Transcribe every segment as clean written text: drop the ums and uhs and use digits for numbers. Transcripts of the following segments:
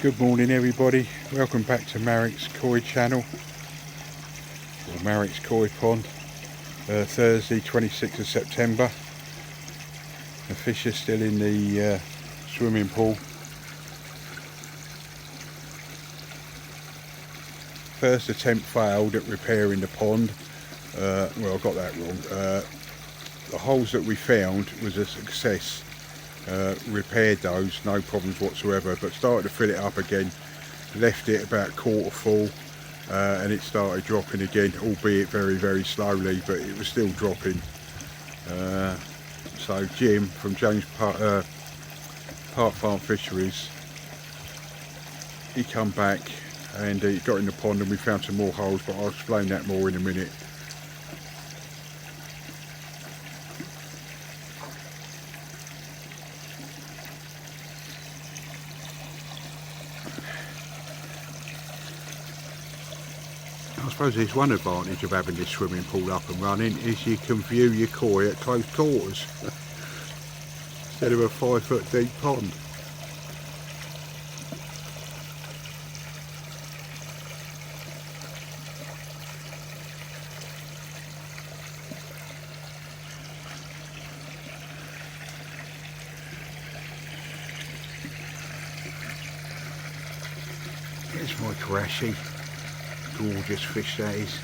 Good morning everybody, welcome back to Marrick's Koi channel, or Marrick's Koi Pond. Thursday 26th of September. The fish are still in the swimming pool. First attempt failed at repairing the pond. Well, I got that wrong. The holes that we found was a success. Repaired those, no problems whatsoever, but started to fill it up again, left it about quarter full, and it started dropping again, albeit very slowly, but it was still dropping. So Jim from James Park Farm Fisheries, he come back and he got in the pond and we found some more holes, but I'll explain that more in a minute. I suppose there's one advantage of having this swimming pool up and running, is you can view your koi at close quarters instead of a 5 foot deep pond. Here's my Karashi. Gorgeous fish that is.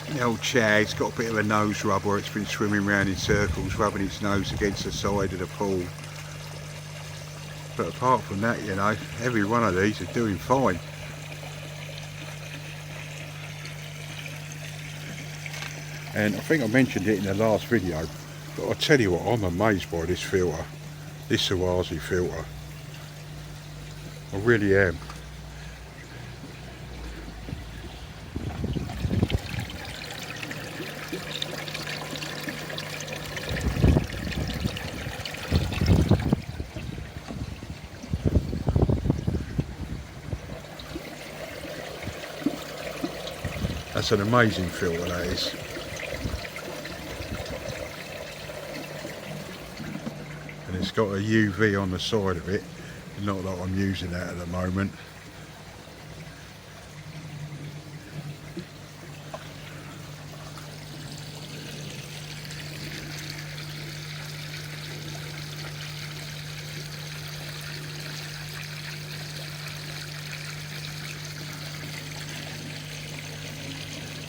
The old shag's got a bit of a nose rub where it's been swimming around in circles, rubbing its nose against the side of the pool. But apart from that, you know, every one of these are doing fine. And I think I mentioned it in the last video, but I tell you what, I'm amazed by this filter, this Sawazi filter. I really am. That's an amazing filter, that is. And it's got a UV on the side of it. Not that I'm using that at the moment.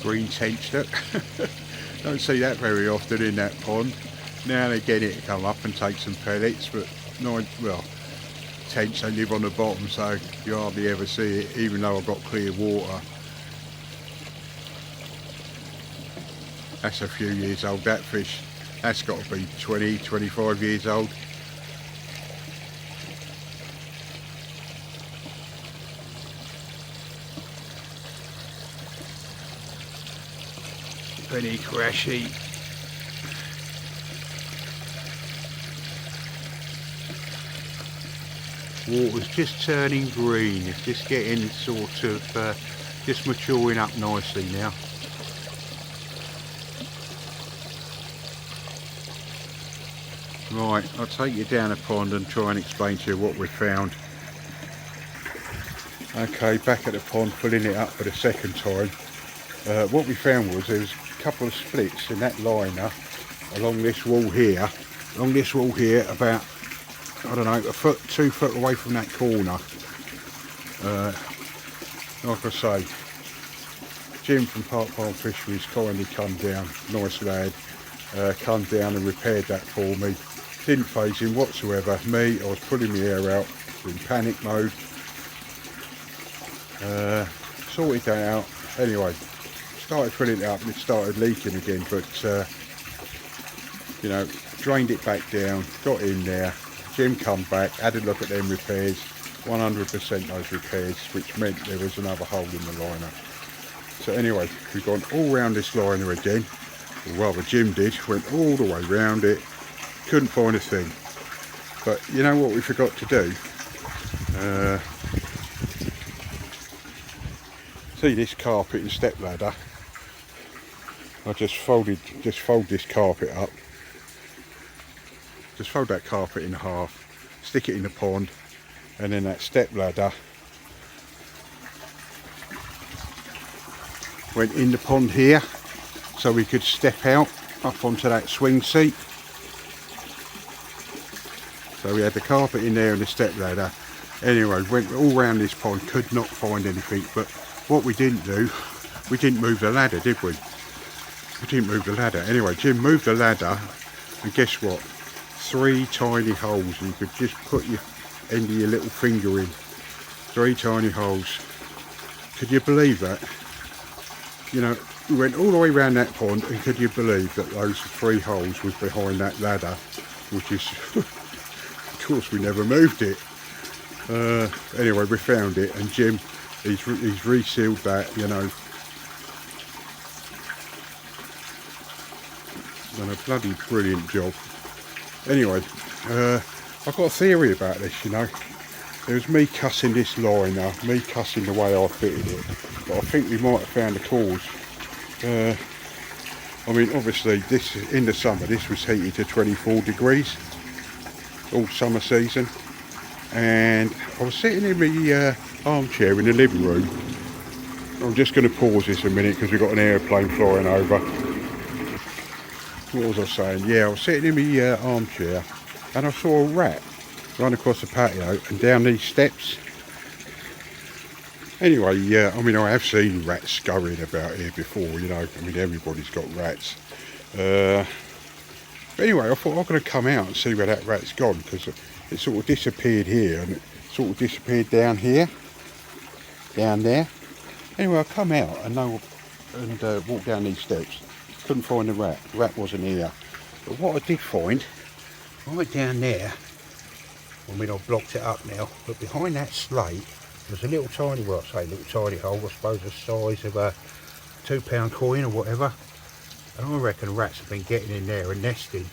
Green tench, look. Don't see that very often in that pond. Now and again it come up and take some pellets, but well, tench, they live on the bottom, so you hardly ever see it, even though I've got clear water. That's a few years old, that fish. That's got to be 20, 25 years old. Penny Karashi. Water's just turning green, it's just getting sort of, just maturing up nicely now. Right, I'll take you down a pond and try and explain to you what we found. Okay, back at the pond, filling it up for the second time. What we found was there was a couple of splits in that liner along this wall here, about, I don't know, a foot, 2 foot away from that corner. Like I say, Jim from Park Farm Fisheries kindly come down, nice lad, come down and repaired that for me. Didn't faze him whatsoever. Me, I was pulling my hair out, in panic mode. Sorted that out. Anyway, started filling it up and it started leaking again, but you know, drained it back down, got in there. Jim come back, had a look at them repairs, 100% those repairs, which meant there was another hole in the liner. So anyway, we've gone all round this liner again, or rather Jim did, went all the way round it, couldn't find a thing. But you know what we forgot to do? See this carpet and step ladder? I just fold this carpet up. Just fold that carpet in half, stick it in the pond, and then that step ladder went in the pond here, so we could step out up onto that swing seat. So we had the carpet in there and the step ladder. Anyway, went all round this pond, could not find anything. But what we didn't do, we didn't move the ladder, did we? We didn't move the ladder. Anyway, Jim moved the ladder, and guess what? 3 tiny holes. You could just put your end of your little finger in. 3 tiny holes. Could you believe that? You know, we went all the way around that pond, and could you believe that those 3 holes was behind that ladder, which is, of course, we never moved it. Anyway, we found it, and Jim, he's resealed that, you know. Done a bloody brilliant job. Anyway, I've got a theory about this, you know. It was me cussing this liner, me cussing the way I fitted it, but I think we might have found the cause. I mean, obviously, this in the summer, this was heated to 24 degrees all summer season, and I was sitting in my armchair in the living room. I'm just going to pause this a minute because we've got an aeroplane flying over. What was I saying? Yeah, I was sitting in my armchair, and I saw a rat run across the patio and down these steps. Anyway, yeah, I mean, I have seen rats scurrying about here before, you know. I mean, everybody's got rats. But anyway, I thought I'm going to come out and see where that rat's gone, because it sort of disappeared here and it sort of disappeared down here, down there. Anyway, I come out and walked down these steps. Couldn't find the rat. The rat wasn't here. But what I did find, right down there, I mean, I've blocked it up now, but behind that slate was a little tiny, well, I say little tiny hole, I suppose the size of a £2 coin or whatever. And I reckon rats have been getting in there and nesting.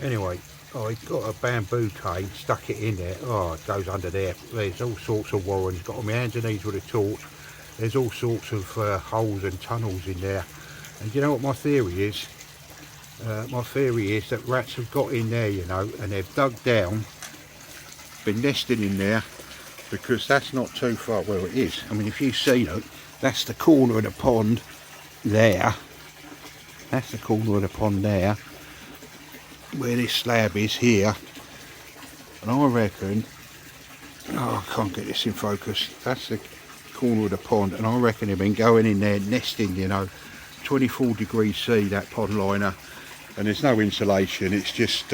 Anyway, I got a bamboo cane, stuck it in there. Oh, it goes under there. There's all sorts of warrens. Got on my hands and knees with a torch. There's all sorts of holes and tunnels in there. And you know what my theory is? My theory is that rats have got in there, you know, and they've dug down, been nesting in there, because that's not too far. Well, it is. I mean, if you see, look, that's the corner of the pond there. That's the corner of the pond there, where this slab is here. And I reckon, oh, I can't get this in focus. That's the corner of the pond, and I reckon they've been going in there nesting, you know. 24 degrees C, that pond liner, and there's no insulation. It's just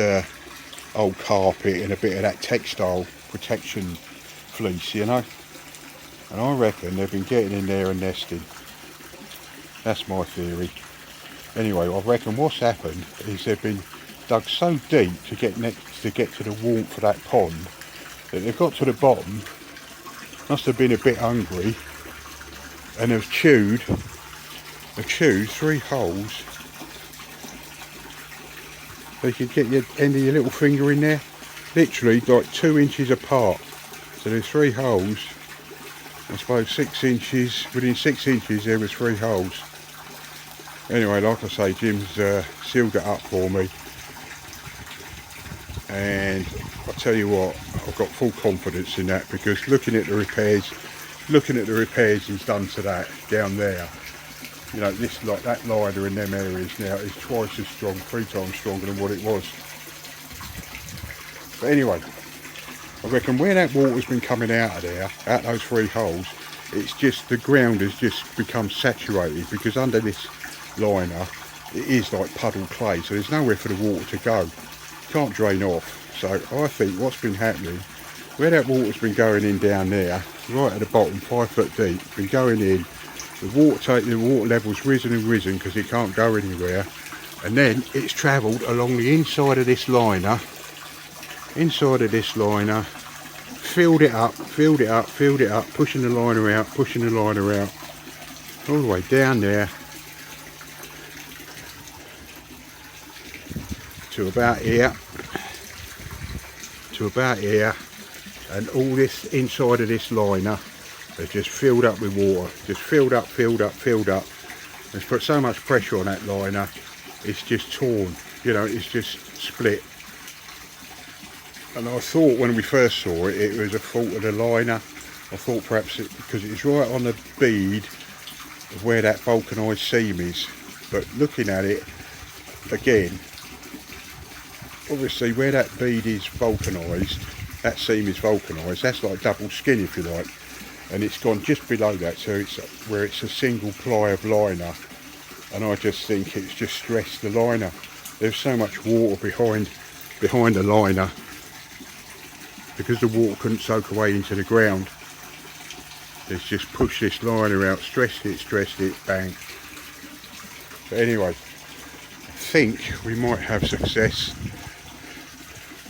old carpet and a bit of that textile protection fleece, you know. And I reckon they've been getting in there and nesting. That's my theory. Anyway, I reckon what's happened is they've been dug so deep to get to the warmth of that pond that they've got to the bottom, must have been a bit hungry, and they've chewed 3 holes. So you can get your end of your little finger in there, literally like 2 inches apart. So there's 3 holes. I suppose 6 inches, within 6 inches there was 3 holes. Anyway, like I say, Jim's sealed it up for me. And I tell you what, I've got full confidence in that, because looking at the repairs he's done to that down there, you know, this, like that liner in them areas now is twice as strong, 3 times stronger than what it was. But anyway, I reckon where that water's been coming out of there, out those 3 holes, it's just the ground has just become saturated, because under this liner it is like puddle clay, so there's nowhere for the water to go. Can't drain off. So I think what's been happening, where that water's been going in down there, right at the bottom, 5 foot deep, been going in, the water level's risen and risen because it can't go anywhere, and then it's travelled along the inside of this liner, filled it up, pushing the liner out, all the way down there to about here, and all this inside of this liner has just filled up with water, just filled up. It's put so much pressure on that liner, it's just torn, you know, it's just split. And I thought when we first saw it, it was a fault of the liner. I thought perhaps because it's right on the bead of where that vulcanised seam is. But looking at it again, obviously where that bead is vulcanised, that seam is vulcanised, that's like double skin if you like. And it's gone just below that, so it's where it's a single ply of liner. And I just think it's just stressed the liner. There's so much water behind the liner, because the water couldn't soak away into the ground. It's just pushed this liner out, stressed it, bang. But anyway, I think we might have success.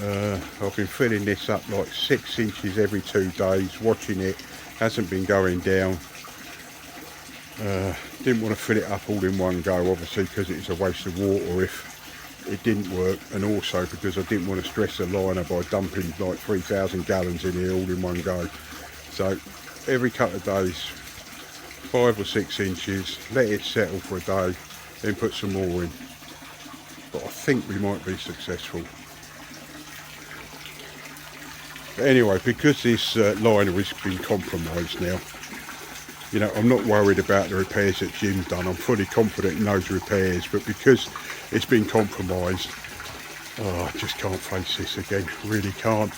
I've been filling this up like 6 inches every 2 days, watching it. Hasn't been going down. Didn't want to fill it up all in one go, obviously, because it's a waste of water if it didn't work, and also because I didn't want to stress the liner by dumping like 3,000 gallons in here all in one go. So every couple of days, 5 or 6 inches, let it settle for a day, then put some more in. But I think we might be successful. But anyway, because this liner has been compromised now, you know, I'm not worried about the repairs that Jim's done. I'm fully confident in those repairs, but because it's been compromised, I just can't face this again, really can't.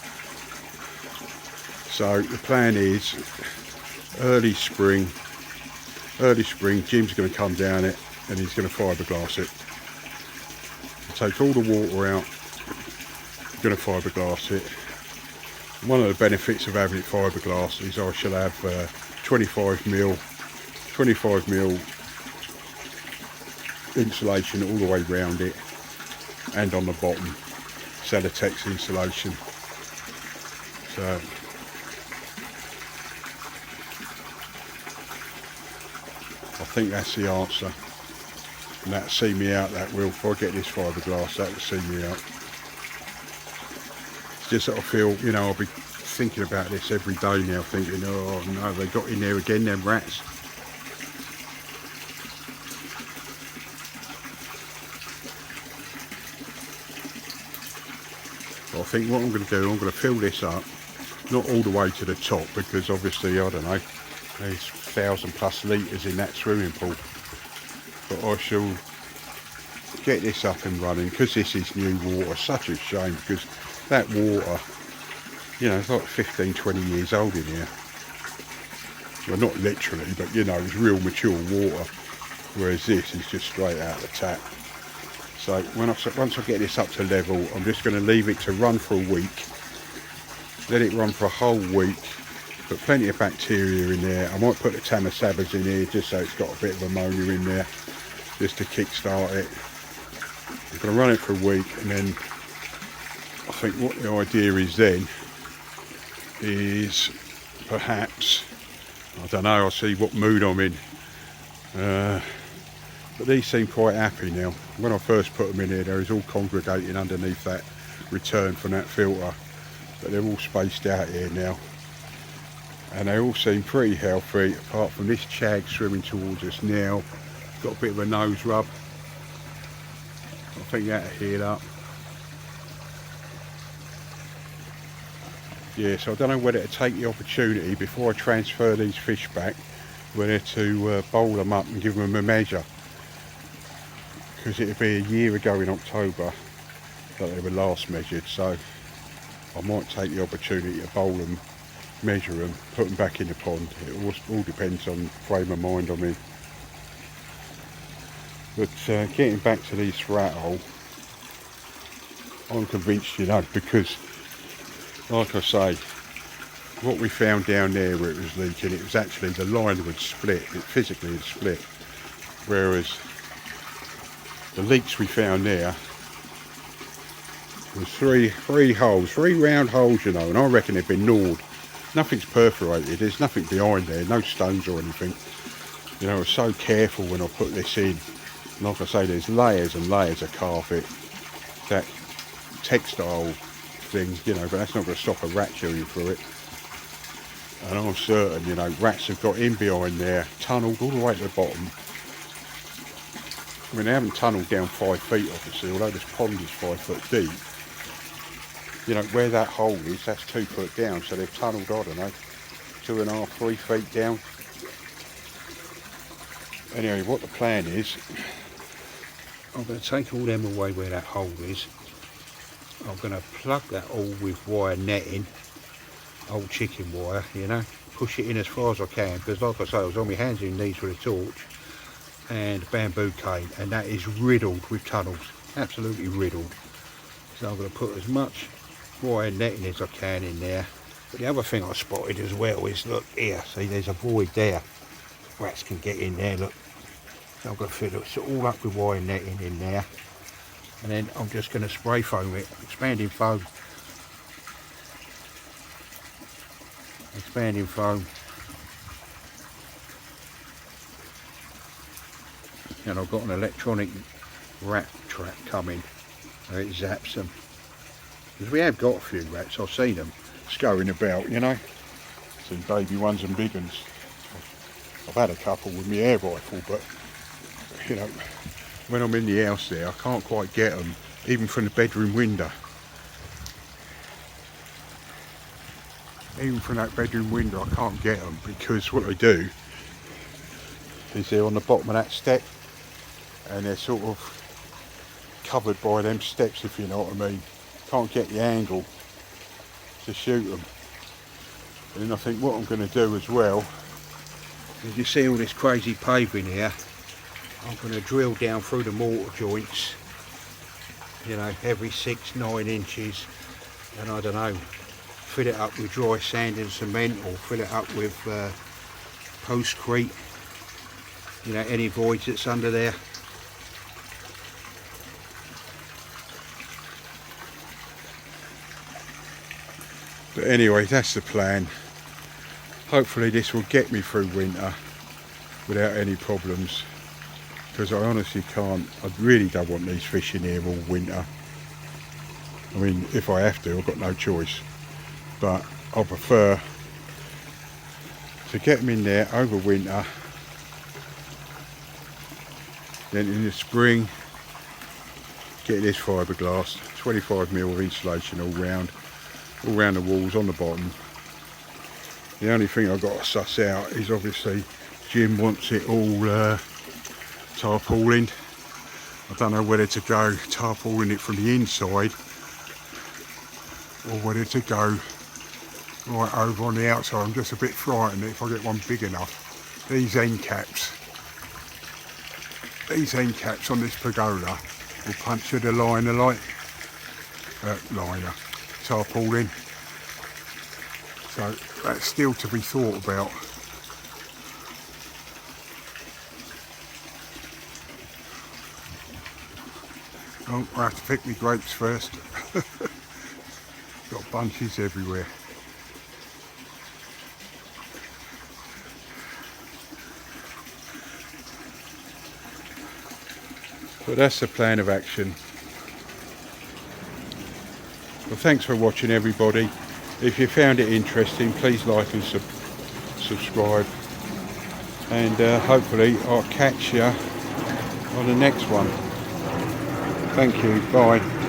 So the plan is early spring, Jim's going to come down it and he's going to fiberglass it. He'll take all the water out, he's going to fiberglass it. One of the benefits of having it fiberglass is I shall have 25mm insulation all the way round it, and on the bottom Celotex insulation. So I think that's the answer, and that'll see me out, that will. If I get this fiberglass, that will see me out. It's just that I feel, you know, I'll be thinking about this every day now, thinking, oh no, they got in there again, them rats. But I think what I'm going to do, I'm going to fill this up, not all the way to the top, because obviously, I don't know, there's 1,000+ litres in that swimming pool. But I shall get this up and running, because this is new water. Such a shame, because that water, you know, it's like 15-20 years old in here. Well, not literally, but you know, it's real mature water, whereas this is just straight out of the tap. So once I get this up to level, I'm just going to leave it to run for a week. Let it run for a whole week. Put plenty of bacteria in there. I might put the Tamasabas in here just so it's got a bit of ammonia in there, just to kick-start it. I'm going to run it for a week, and then I think what the idea is then is perhaps, I don't know, I'll see what mood I'm in. But these seem quite happy now. When I first put them in here, they was all congregating underneath that return from that filter. But they're all spaced out here now. And they all seem pretty healthy, apart from this chag swimming towards us now. Got a bit of a nose rub. I think that'll heal up. Yeah, so I don't know whether to take the opportunity before I transfer these fish back, whether to bowl them up and give them a measure. Because it'll be a year ago in October that they were last measured, so I might take the opportunity to bowl them, measure them, put them back in the pond. It all depends on the frame of mind I'm in. But getting back to these rat hole, I'm convinced, you know, because like I say, what we found down there where it was leaking, it was actually the liner had split, it physically had split, whereas the leaks we found there was three round holes, you know, and I reckon they've been gnawed. Nothing's perforated, there's nothing behind there, no stones or anything. You know, I was so careful when I put this in. Like I say, there's layers and layers of carpet. that textile thing, you know, but that's not going to stop a rat chewing through it. And I'm certain, you know, rats have got in behind there, tunnelled all the way to the bottom. I mean, they haven't tunnelled down 5 feet obviously, although this pond is 5 foot deep. You know, where that hole is, that's 2 foot down, so they've tunnelled, I don't know, 2.5, 3 feet down. Anyway, what the plan is, I'm going to take all them away where that hole is. I'm going to plug that all with wire netting, old chicken wire, you know, push it in as far as I can, because like I say, I was on my hands and knees with a torch and bamboo cane, and that is riddled with tunnels, absolutely riddled. So I'm going to put as much wire netting as I can in there. But the other thing I spotted as well is, look here, see there's a void there, rats can get in there, look. So I'm going to fill it all up with wire netting in there, and then I'm just going to spray foam it, expanding foam, and I've got an electronic rat trap coming, so it zaps them, because we have got a few rats, I've seen them scurrying about, you know, seen baby ones and big ones. I've had a couple with my air rifle, but you know, when I'm in the house there, I can't quite get them, even from the bedroom window. Even from that bedroom window, I can't get them, because what they do is they're on the bottom of that step, and they're sort of covered by them steps, if you know what I mean. Can't get the angle to shoot them. And I think what I'm going to do as well, as you see all this crazy paving here, I'm going to drill down through the mortar joints, you know, every 6-9 inches, and I don't know, fill it up with dry sand and cement, or fill it up with postcrete, you know, any voids that's under there. But anyway, that's the plan. Hopefully this will get me through winter without any problems, because I honestly can't, I really don't want these fish in here all winter. I mean, if I have to, I've got no choice, but I prefer to get them in there over winter, then in the spring get this fiberglass, 25mm of insulation all round the walls, on the bottom. The only thing I've got to suss out is, obviously Jim wants it all tarpaulin. I don't know whether to go tarpaulin it from the inside, or whether to go right over on the outside. I'm just a bit frightened if I get one big enough. These end caps on this pergola will puncture the liner tarpaulin. So that's still to be thought about. Oh, I have to pick my grapes first. Got bunches everywhere. But that's the plan of action. Well, thanks for watching, everybody. If you found it interesting, please like and subscribe, and hopefully I'll catch you on the next one. Thank you, bye.